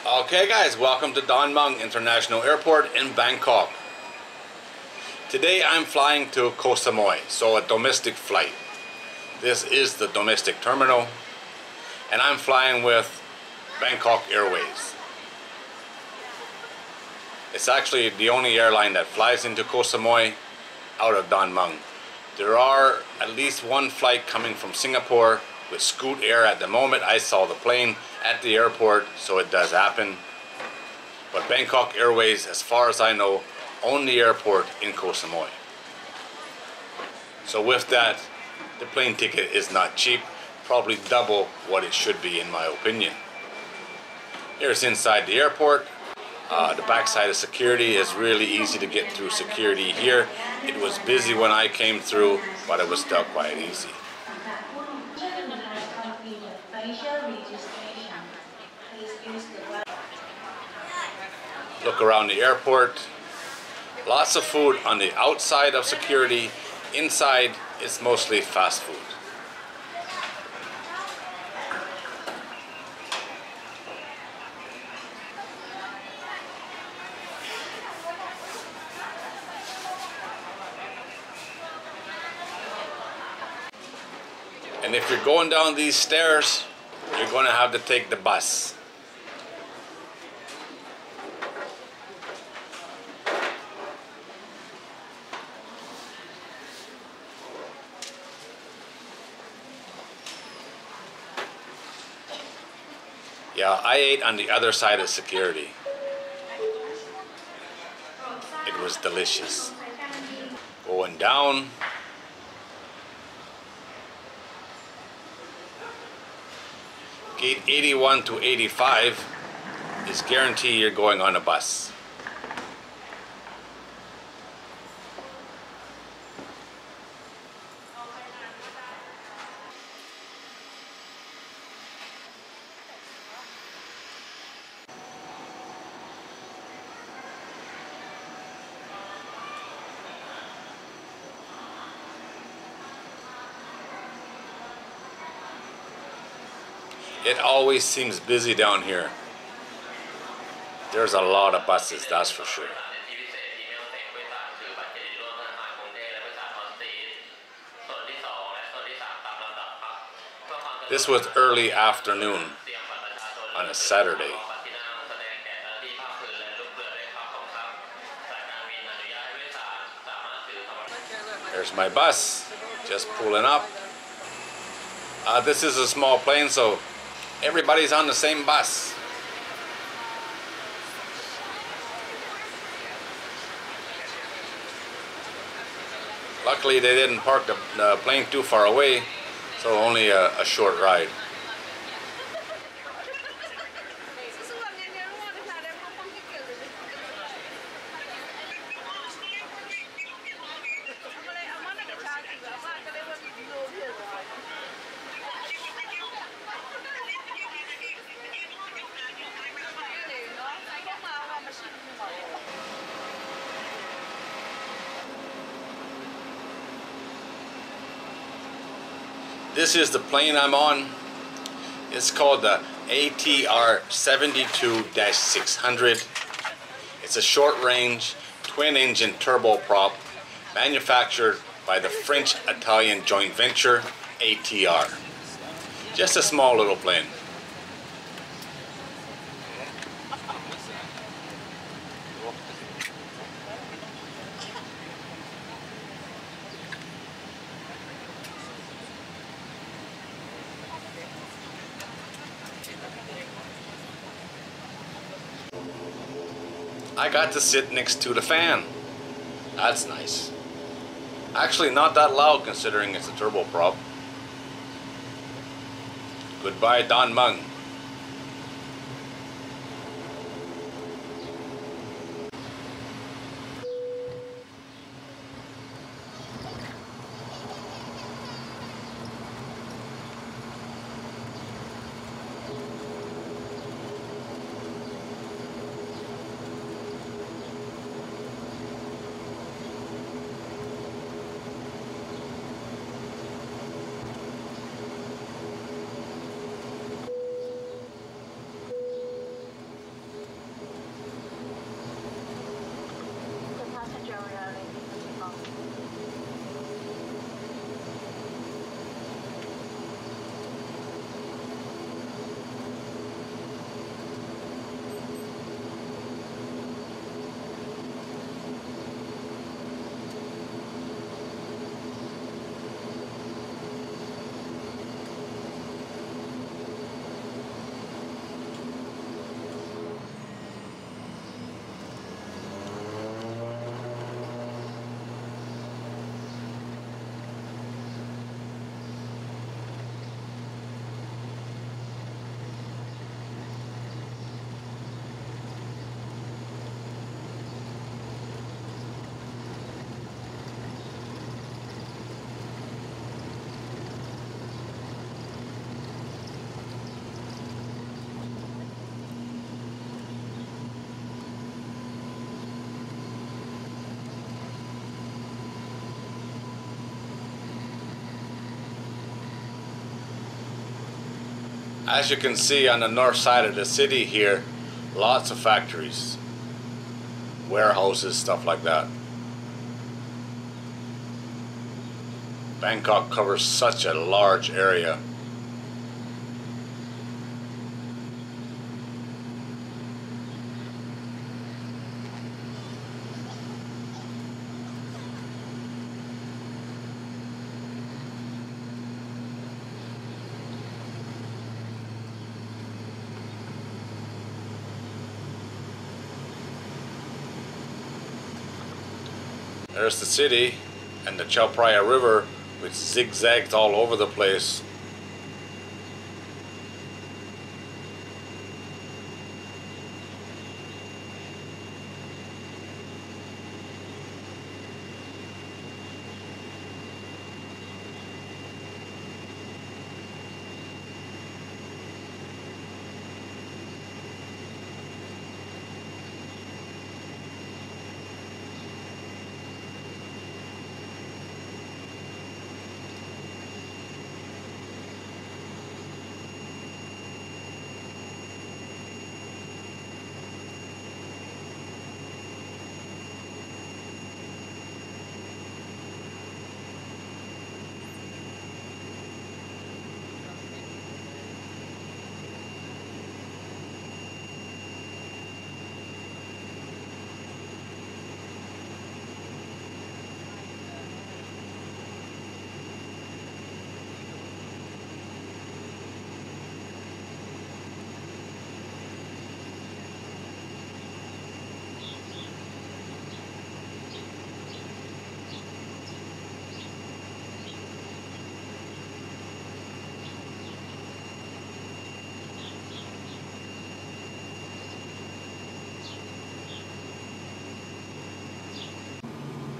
Okay guys, welcome to Mueang International Airport in Bangkok. Today I'm flying to Koh Samui, so a domestic flight. This is the domestic terminal and I'm flying with Bangkok Airways. It's actually the only airline that flies into Koh Samui out of Mueang. There are at least one flight coming from Singapore with Scoot Air at the moment. I saw the plane at the airport, so it does happen. But Bangkok Airways, as far as I know, own the airport in Koh Samui. So with that, the plane ticket is not cheap, probably double what it should be in my opinion. Here's inside the airport. The backside of security is really easy to get through security here. It was busy when I came through, but it was still quite easy. Look around the airport. Lots of food on the outside of security. Inside, it's mostly fast food. And if you're going down these stairs, you're going to have to take the bus. Yeah, I ate on the other side of security. It was delicious. Going down. Gate 81 to 85 is guaranteed you're going on a bus. It always seems busy down here. There's a lot of buses, that's for sure. This was early afternoon on a Saturday. There's my bus, just pulling up. This is a small plane, so everybody's on the same bus. Luckily they didn't park the plane too far away, so only a short ride. This is the plane I'm on. It's called the ATR 72-600. It's a short-range, twin-engine turboprop manufactured by the French-Italian joint venture ATR. Just a small little plane. I got to sit next to the fan. That's nice. Actually not that loud considering it's a turboprop. Goodbye Mueang. As you can see on the north side of the city here, lots of factories, warehouses, stuff like that. Bangkok covers such a large area. There's the city and the Chao Phraya River, which zigzags all over the place.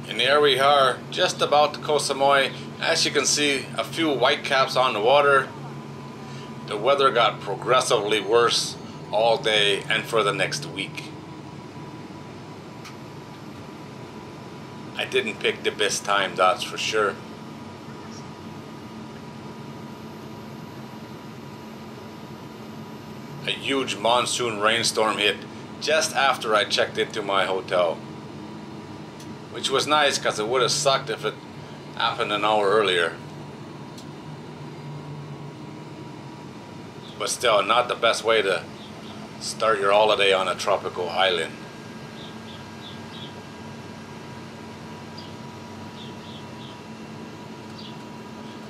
And here we are, just about to Koh Samui. As you can see, a few white caps on the water. The weather got progressively worse all day and for the next week. I didn't pick the best time, that's for sure. A huge monsoon rainstorm hit just after I checked into my hotel, which was nice because it would have sucked if it happened an hour earlier. But still, not the best way to start your holiday on a tropical island.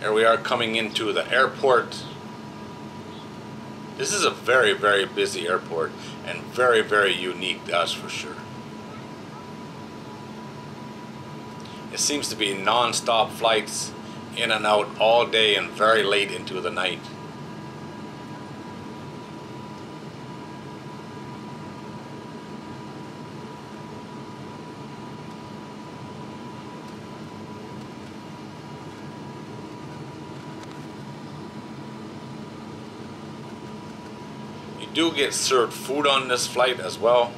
Here we are coming into the airport. This is a very, very busy airport and very, very unique, that's for sure. It seems to be non-stop flights in and out all day and very late into the night. You do get served food on this flight as well.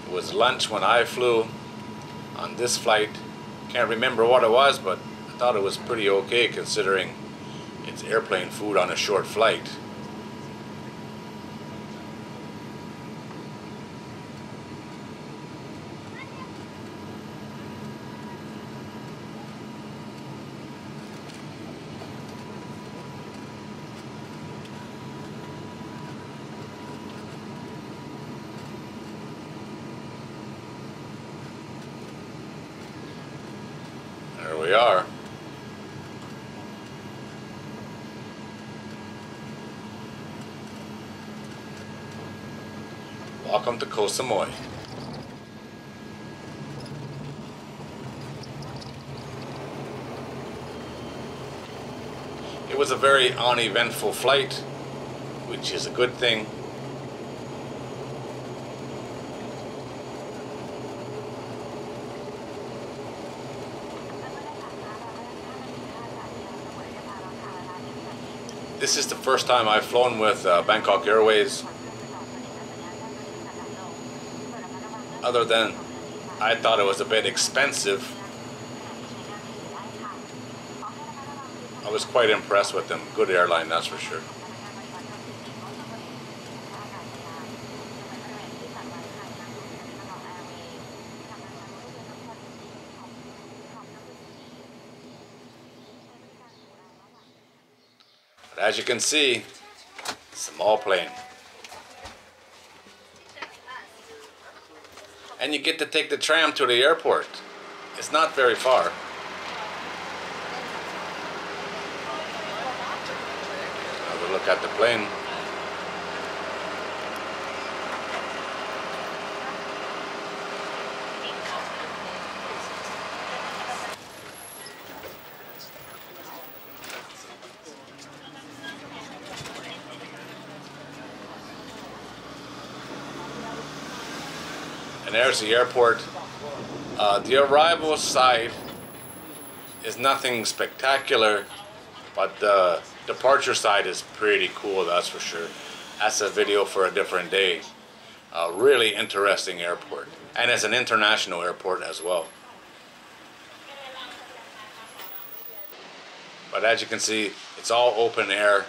It was lunch when I flew. On this flight, can't remember what it was, but I thought it was pretty okay considering it's airplane food on a short flight. There we are. Welcome to Koh Samui. It was a very uneventful flight, which is a good thing. This is the first time I've flown with Bangkok Airways. Other than I thought it was a bit expensive. I was quite impressed with them. Good airline, that's for sure. But as you can see, small plane. And you get to take the tram to the airport. It's not very far. Have a look at the plane. And there's the airport. The arrival side is nothing spectacular, but the departure side is pretty cool, that's for sure. That's a video for a different day. A really interesting airport. And it's an international airport as well. But as you can see, it's all open air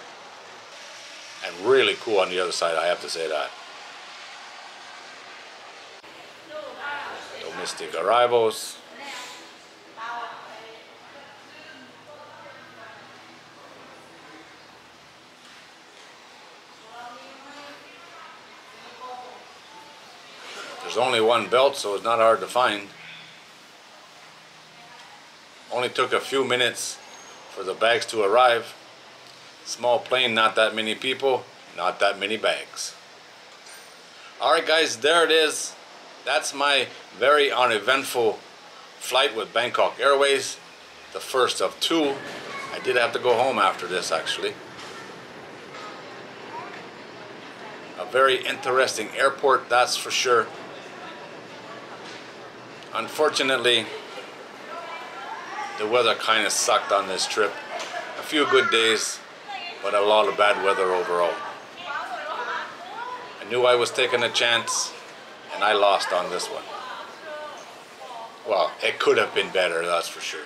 and really cool on the other side, I have to say that. Domestic arrivals. There's only one belt, so it's not hard to find. Only took a few minutes for the bags to arrive. Small plane, not that many people, not that many bags. Alright guys, there it is. That's my very uneventful flight with Bangkok Airways. The first of two. I did have to go home after this actually. A very interesting airport, that's for sure. Unfortunately, the weather kind of sucked on this trip. A few good days, but a lot of bad weather overall. I knew I was taking a chance, and I lost on this one. Well, it could have been better, that's for sure.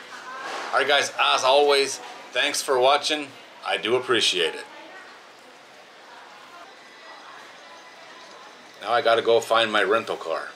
Alright guys, as always, thanks for watching. I do appreciate it. Now I gotta go find my rental car.